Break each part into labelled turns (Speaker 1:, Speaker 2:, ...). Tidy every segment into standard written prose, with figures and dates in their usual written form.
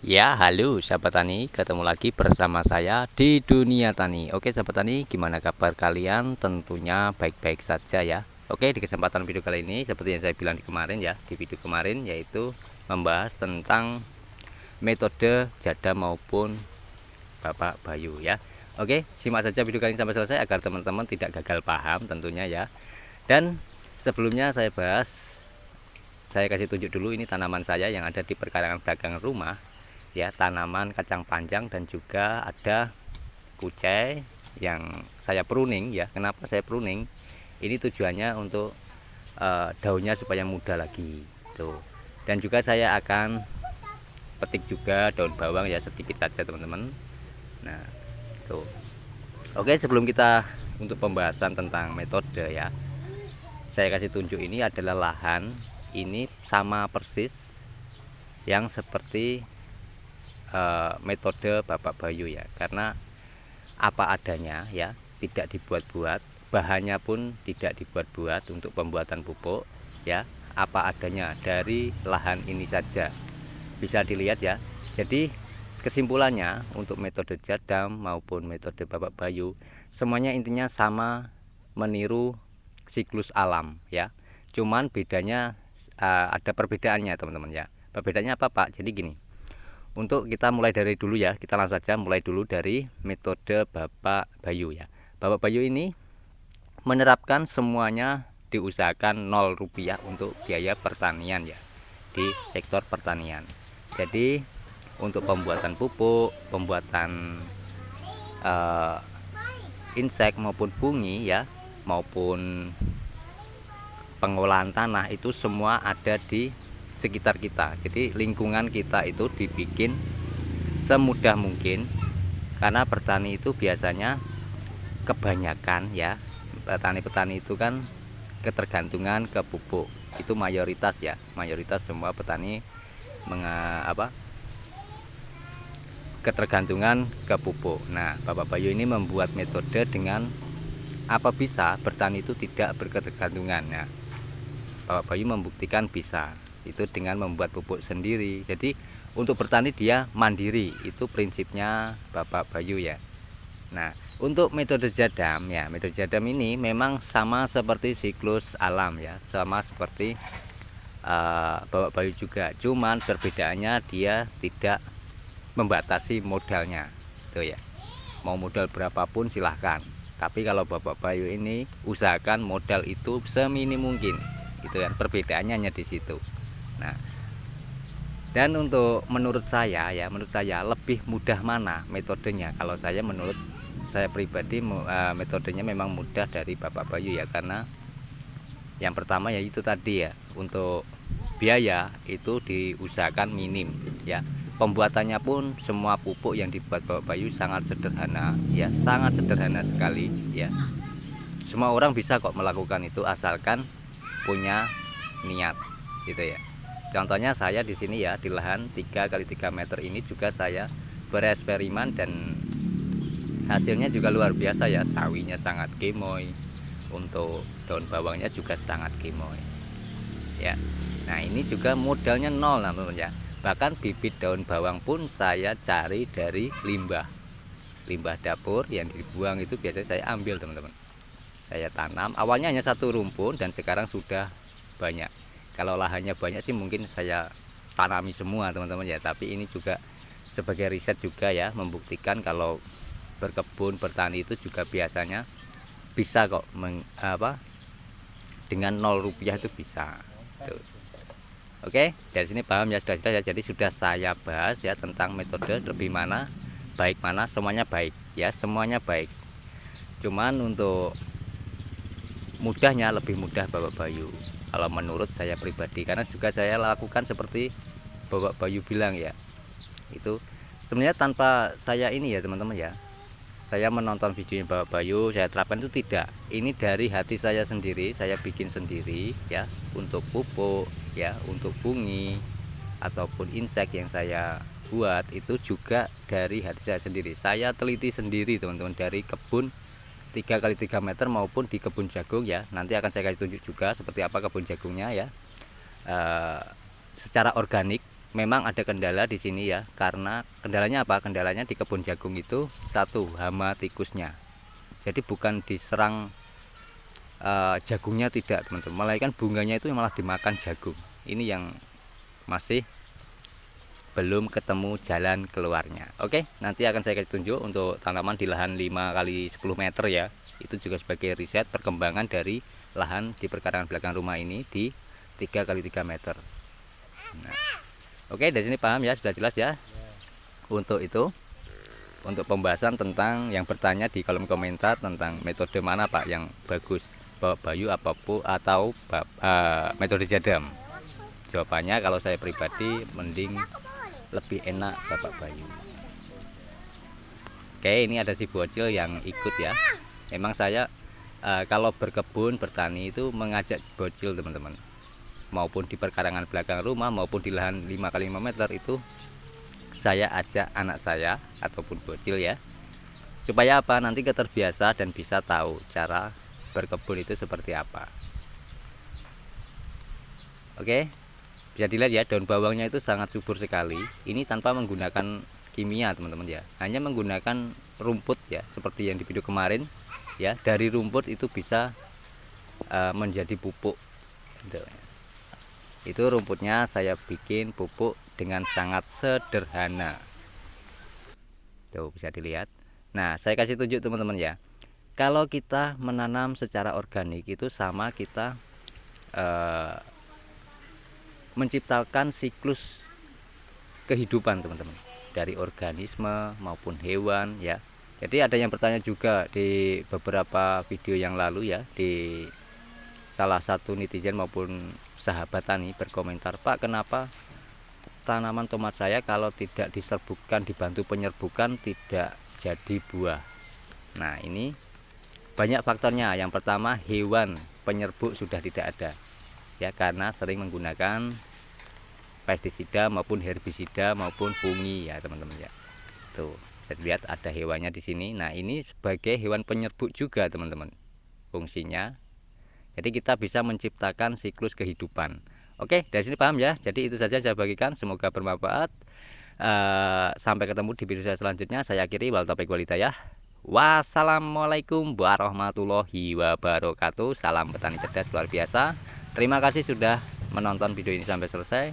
Speaker 1: Ya, halo sahabat tani, ketemu lagi bersama saya di Dunia Tani. Oke sahabat tani, gimana kabar kalian? Tentunya baik-baik saja ya. Oke, di kesempatan video kali ini seperti yang saya bilang di kemarin ya, di video kemarin yaitu membahas tentang metode jada maupun Bapak Bayu ya. Oke, simak saja video kali ini sampai selesai agar teman-teman tidak gagal paham tentunya ya. Dan sebelumnya saya kasih tunjuk dulu ini tanaman saya yang ada di perkarangan belakang rumah ya, tanaman kacang panjang dan juga ada kucai yang saya pruning ya. Kenapa saya pruning? Ini tujuannya untuk daunnya supaya muda lagi tuh. Dan juga saya akan petik juga daun bawang ya, sedikit saja teman-teman. Nah tuh, oke, sebelum kita untuk pembahasan tentang metode ya, saya kasih tunjuk ini adalah lahan ini sama persis yang seperti metode Bapak Bayu ya, karena apa adanya ya, tidak dibuat-buat, bahannya pun tidak dibuat-buat untuk pembuatan pupuk ya, apa adanya dari lahan ini saja bisa dilihat ya. Jadi kesimpulannya untuk metode jadam maupun metode Bapak Bayu semuanya intinya sama, meniru siklus alam ya, cuman bedanya ada perbedaannya teman-teman ya. Perbedaannya apa Pak? Jadi gini, untuk kita mulai dari dulu ya, kita langsung saja mulai dulu dari metode Bapak Bayu ya. Bapak Bayu ini menerapkan semuanya diusahakan 0 rupiah untuk biaya pertanian ya, di sektor pertanian. Jadi untuk pembuatan pupuk, pembuatan insek maupun bungi ya, maupun pengolahan tanah itu semua ada di sekitar kita. Jadi lingkungan kita itu dibikin semudah mungkin, karena bertani itu biasanya kebanyakan ya, petani-petani itu kan ketergantungan ke pupuk, itu mayoritas ya, mayoritas semua petani ketergantungan ke pupuk. Nah, Bapak Bayu ini membuat metode dengan apa bisa bertani itu tidak berketergantungan. Nah, Bapak Bayu membuktikan bisa, itu dengan membuat pupuk sendiri. Jadi untuk bertani dia mandiri, itu prinsipnya Bapak Bayu ya. Nah, untuk metode jadam ya, metode jadam ini memang sama seperti siklus alam ya, sama seperti Bapak Bayu juga, cuman perbedaannya dia tidak membatasi modalnya tuh ya, mau modal berapapun silahkan. Tapi kalau Bapak Bayu ini usahakan modal itu seminim mungkin, itu kan perbedaannya hanya di situ. Nah, dan untuk menurut saya ya, menurut saya lebih mudah mana metodenya? Kalau saya, menurut saya pribadi metodenya memang mudah dari Bapak Bayu ya, karena yang pertama ya itu tadi ya, untuk biaya itu diusahakan minim ya. Pembuatannya pun semua pupuk yang dibuat Bapak Bayu sangat sederhana ya, sangat sederhana sekali ya. Semua orang bisa kok melakukan itu asalkan punya niat gitu ya. Contohnya saya di sini ya, di lahan 3 kali 3 meter ini juga saya bereksperimen dan hasilnya juga luar biasa ya. Sawinya sangat gemoy, untuk daun bawangnya juga sangat gemoy ya. Nah, ini juga modalnya nol teman-teman ya. Bahkan bibit daun bawang pun saya cari dari limbah dapur yang dibuang, itu biasanya saya ambil teman-teman. Saya tanam, awalnya hanya satu rumpun dan sekarang sudah banyak. Kalau lahannya banyak sih mungkin saya tanami semua teman-teman ya, tapi ini juga sebagai riset juga ya, membuktikan kalau berkebun bertani itu juga biasanya bisa kok dengan 0 rupiah itu bisa tuh. Oke, dari sini paham ya, sudah ya. Jadi sudah saya bahas ya tentang metode lebih mana baik, mana semuanya baik ya, semuanya baik. Cuman untuk mudahnya lebih mudah Bapak Bayu kalau menurut saya pribadi, karena juga saya lakukan seperti Bapak Bayu bilang ya. Itu sebenarnya tanpa saya ini ya teman-teman ya, saya menonton videonya Bapak Bayu saya terapkan itu tidak, ini dari hati saya sendiri, saya bikin sendiri ya, untuk pupuk ya, untuk bungi ataupun insek yang saya buat itu juga dari hati saya sendiri. Saya teliti sendiri teman-teman, dari kebun 3 kali 3 meter maupun di kebun jagung ya. Nanti akan saya kasih tunjuk juga seperti apa kebun jagungnya ya, secara organik memang ada kendala di sini ya, karena kendalanya apa? Kendalanya di kebun jagung itu satu, hama tikusnya. Jadi bukan diserang jagungnya tidak teman-teman, melainkan bunganya itu malah dimakan jagung. Ini yang masih belum ketemu jalan keluarnya. Oke, nanti akan saya kasih tunjuk untuk tanaman di lahan 5 kali 10 meter ya. Itu juga sebagai riset perkembangan dari lahan di perkarangan belakang rumah ini di 3 kali 3 meter. Nah, oke, dari sini paham ya, sudah jelas ya. Untuk itu, untuk pembahasan tentang yang bertanya di kolom komentar tentang metode mana Pak yang bagus, Bapak Bayu apapun atau metode jadam. Jawabannya kalau saya pribadi mending lebih enak Bapak Bayu. Oke, ini ada si bocil yang ikut ya. Memang saya kalau berkebun bertani itu mengajak bocil teman-teman, maupun di perkarangan belakang rumah maupun di lahan 5 kali 5 meter itu saya ajak anak saya ataupun bocil ya, supaya apa, nanti terbiasa dan bisa tahu cara berkebun itu seperti apa. Oke, bisa dilihat ya, daun bawangnya itu sangat subur sekali. Ini tanpa menggunakan kimia teman-teman ya, hanya menggunakan rumput ya, seperti yang di video kemarin ya. Dari rumput itu bisa menjadi pupuk gitu. Itu rumputnya saya bikin pupuk dengan sangat sederhana, tuh bisa dilihat. Nah, saya kasih tunjuk teman-teman ya, kalau kita menanam secara organik itu sama kita menciptakan siklus kehidupan teman-teman, dari organisme maupun hewan ya. Jadi ada yang bertanya juga di beberapa video yang lalu ya, di salah satu netizen maupun sahabat tani berkomentar, Pak, kenapa tanaman tomat saya kalau tidak diserbukan, dibantu penyerbukan tidak jadi buah? Nah, ini banyak faktornya. Yang pertama, hewan penyerbuk sudah tidak ada ya, karena sering menggunakan pestisida maupun herbisida maupun fungi ya teman-teman ya. Tuh, bisa lihat ada hewannya di sini. Nah, ini sebagai hewan penyerbuk juga teman-teman fungsinya. Jadi kita bisa menciptakan siklus kehidupan. Oke, dari sini paham ya. Jadi itu saja saya bagikan, semoga bermanfaat. Sampai ketemu di video saya selanjutnya. Saya akhiri, wal taufiq wal hidayah. Wassalamualaikum warahmatullahi wabarakatuh. Salam petani cerdas luar biasa. Terima kasih sudah menonton video ini sampai selesai.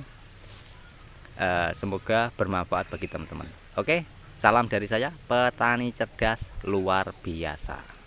Speaker 1: Semoga bermanfaat bagi teman-teman. Oke, salam dari saya, petani cerdas luar biasa.